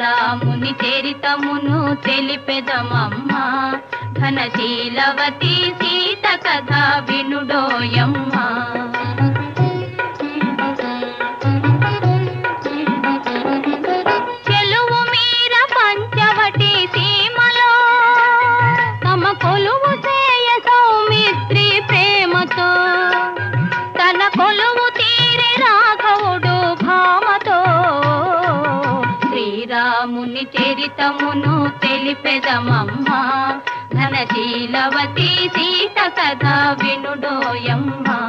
శ్రీరాముని చరితమును తెలిపెదమమ్మా ఘనశీలవతి సీత కథ వినుడోయమ్మా చెలువు మీర పంచవటి సీమలో తమ కొలువు చేయ సౌమిత్రి ప్రేమతో తన కొలువు తీరి రాఘవుడు భామతో శ్రీరాముని చరితమును తెలిపెదమమ్మా ఘనశీలవతి సీత కథ వినుడోయమ్మా